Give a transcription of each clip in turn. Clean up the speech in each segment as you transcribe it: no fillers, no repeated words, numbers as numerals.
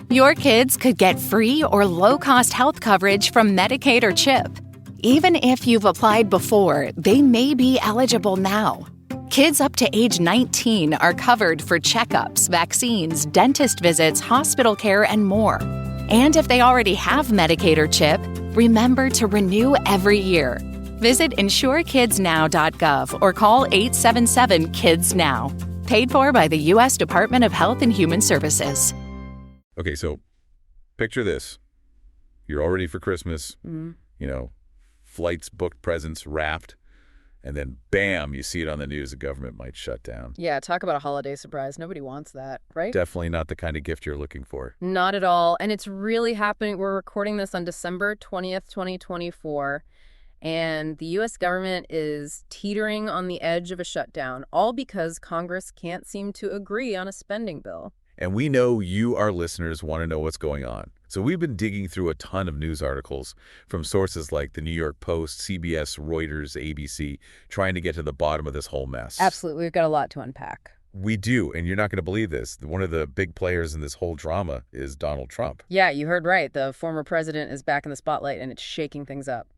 Your kids could get free or low-cost health coverage from Medicaid or CHIP. Even if you've applied before, they may be eligible now. Kids up to age 19 are covered for checkups, vaccines, dentist visits, hospital care, and more. And if they already have Medicaid or CHIP, remember to renew every year. Visit insurekidsnow.gov or call 877-KIDS-NOW. Paid for by the U.S. Department of Health and Human Services. Okay, so picture this. You're all ready for Christmas, flights booked, presents wrapped, and then bam, you see it on the news, the government might shut down. Yeah, talk about a holiday surprise. Nobody wants that, right? Definitely not the kind of gift you're looking for. Not at all. And it's really happening. We're recording this on December 20th, 2024. And the U.S. government is teetering on the edge of a shutdown, all because Congress can't seem to agree on a spending bill. And we know you, our listeners, want to know what's going on. So we've been digging through a ton of news articles from sources like the New York Post, CBS, Reuters, ABC, trying to get to the bottom of this whole mess. Absolutely. We've got a lot to unpack. We do, and you're not going to believe this. One of the big players in this whole drama is Donald Trump. Yeah, you heard right. The former president is back in the spotlight, and it's shaking things up.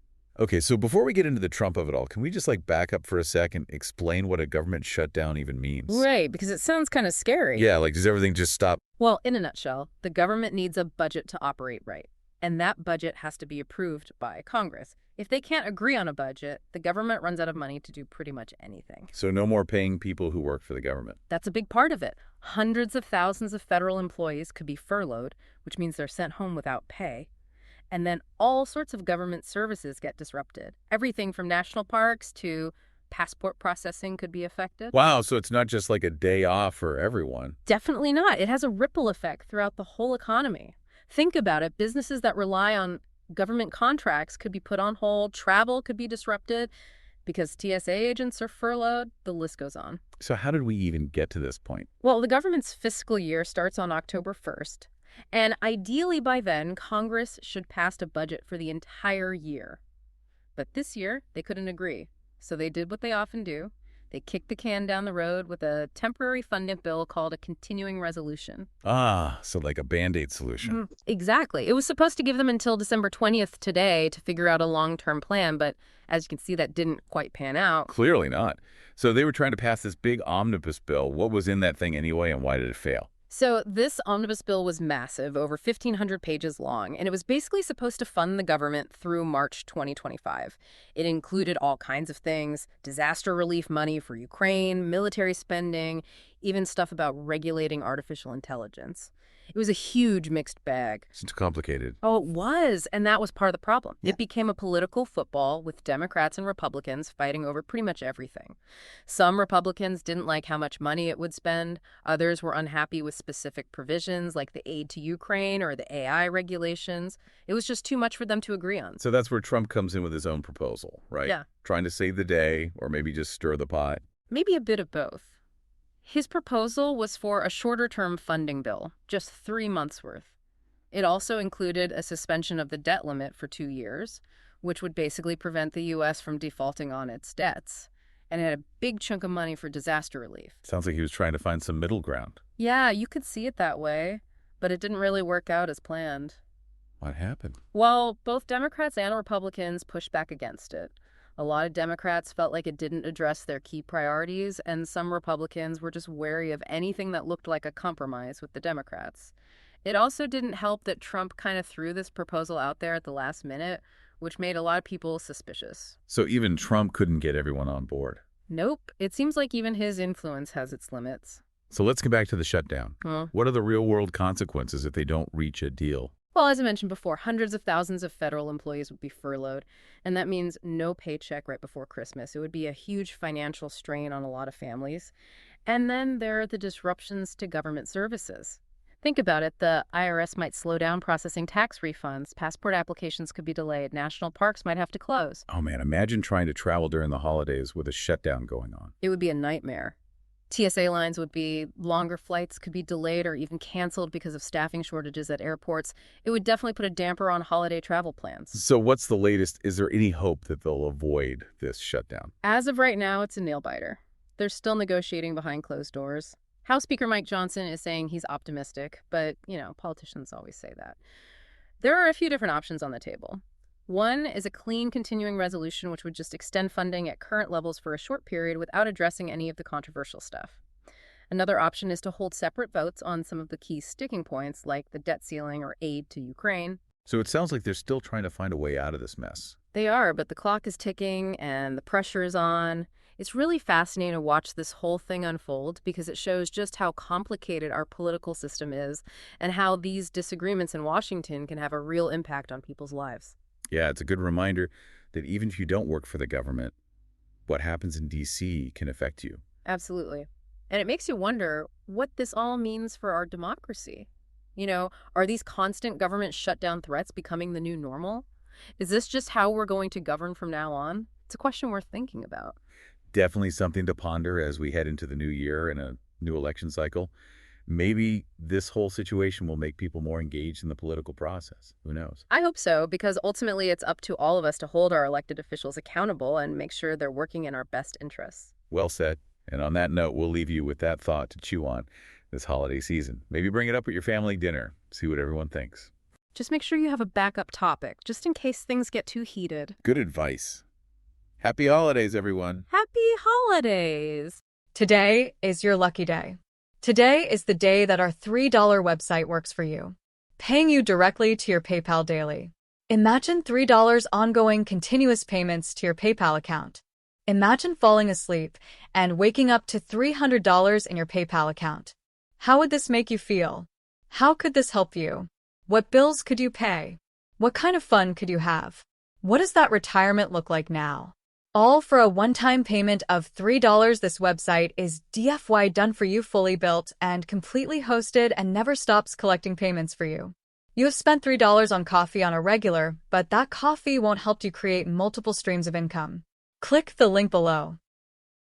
Okay, so before we get into the Trump of it all, can we just back up for a second, explain what a government shutdown even means? Right, because it sounds kind of scary. Yeah, does everything just stop? Well, in a nutshell, the government needs a budget to operate right, and that budget has to be approved by Congress. If they can't agree on a budget, the government runs out of money to do pretty much anything. So no more paying people who work for the government. That's a big part of it. Hundreds of thousands of federal employees could be furloughed, which means they're sent home without pay. And then all sorts of government services get disrupted. Everything from national parks to passport processing could be affected. Wow, so it's not just a day off for everyone. Definitely not. It has a ripple effect throughout the whole economy. Think about it. Businesses that rely on government contracts could be put on hold. Travel could be disrupted because TSA agents are furloughed. The list goes on. So how did we even get to this point? Well, the government's fiscal year starts on October 1st. And ideally by then, Congress should pass a budget for the entire year. But this year, they couldn't agree. So they did what they often do. They kicked the can down the road with a temporary funding bill called a continuing resolution. Ah, so a Band-Aid solution. Exactly. It was supposed to give them until December 20th today to figure out a long-term plan, but as you can see, that didn't quite pan out. Clearly not. So they were trying to pass this big omnibus bill. What was in that thing anyway, and why did it fail? So this omnibus bill was massive, over 1,500 pages long, and it was basically supposed to fund the government through March 2025. It included all kinds of things: disaster relief money for Ukraine, military spending, even stuff about regulating artificial intelligence. It was a huge mixed bag. It's too complicated. Oh, it was, and that was part of the problem. Yeah. It became a political football with Democrats and Republicans fighting over pretty much everything. Some Republicans didn't like how much money it would spend. Others were unhappy with specific provisions like the aid to Ukraine or the AI regulations. It was just too much for them to agree on. So that's where Trump comes in with his own proposal, right? Yeah. Trying to save the day or maybe just stir the pot. Maybe a bit of both. His proposal was for a shorter-term funding bill, just 3 months' worth. It also included a suspension of the debt limit for 2 years, which would basically prevent the U.S. from defaulting on its debts. And it had a big chunk of money for disaster relief. Sounds like he was trying to find some middle ground. Yeah, you could see it that way, but it didn't really work out as planned. What happened? Well, both Democrats and Republicans pushed back against it. A lot of Democrats felt like it didn't address their key priorities, and some Republicans were just wary of anything that looked like a compromise with the Democrats. It also didn't help that Trump kind of threw this proposal out there at the last minute, which made a lot of people suspicious. So even Trump couldn't get everyone on board? Nope. It seems like even his influence has its limits. So let's get back to the shutdown. What are the real-world consequences if they don't reach a deal? Well, as I mentioned before, hundreds of thousands of federal employees would be furloughed, and that means no paycheck right before Christmas. It would be a huge financial strain on a lot of families. And then there are the disruptions to government services. Think about it. The IRS might slow down processing tax refunds. Passport applications could be delayed. National parks might have to close. Oh, man, imagine trying to travel during the holidays with a shutdown going on. It would be a nightmare. TSA lines would be longer, flights could be delayed or even canceled because of staffing shortages at airports. It would definitely put a damper on holiday travel plans. So what's the latest? Is there any hope that they'll avoid this shutdown? As of right now, it's a nail-biter. They're still negotiating behind closed doors. House Speaker Mike Johnson is saying he's optimistic, but, politicians always say that. There are a few different options on the table. One is a clean continuing resolution, which would just extend funding at current levels for a short period without addressing any of the controversial stuff. Another option is to hold separate votes on some of the key sticking points, like the debt ceiling or aid to Ukraine. So it sounds like they're still trying to find a way out of this mess. They are, but the clock is ticking and the pressure is on. It's really fascinating to watch this whole thing unfold because it shows just how complicated our political system is and how these disagreements in Washington can have a real impact on people's lives. Yeah, it's a good reminder that even if you don't work for the government, what happens in D.C. can affect you. Absolutely. And it makes you wonder what this all means for our democracy. Are these constant government shutdown threats becoming the new normal? Is this just how we're going to govern from now on? It's a question worth thinking about. Definitely something to ponder as we head into the new year and a new election cycle. Maybe this whole situation will make people more engaged in the political process. Who knows? I hope so, because ultimately it's up to all of us to hold our elected officials accountable and make sure they're working in our best interests. Well said. And on that note, we'll leave you with that thought to chew on this holiday season. Maybe bring it up at your family dinner. See what everyone thinks. Just make sure you have a backup topic, just in case things get too heated. Good advice. Happy holidays, everyone. Happy holidays! Today is your lucky day. Today is the day that our $3 website works for you, paying you directly to your PayPal daily. Imagine $3 ongoing continuous payments to your PayPal account. Imagine falling asleep and waking up to $300 in your PayPal account. How would this make you feel? How could this help you? What bills could you pay? What kind of fun could you have? What does that retirement look like now? All for a one-time payment of $3. This website is DFY done for you, fully built and completely hosted, and never stops collecting payments for you. You have spent $3 on coffee on a regular, but that coffee won't help you create multiple streams of income. Click the link below.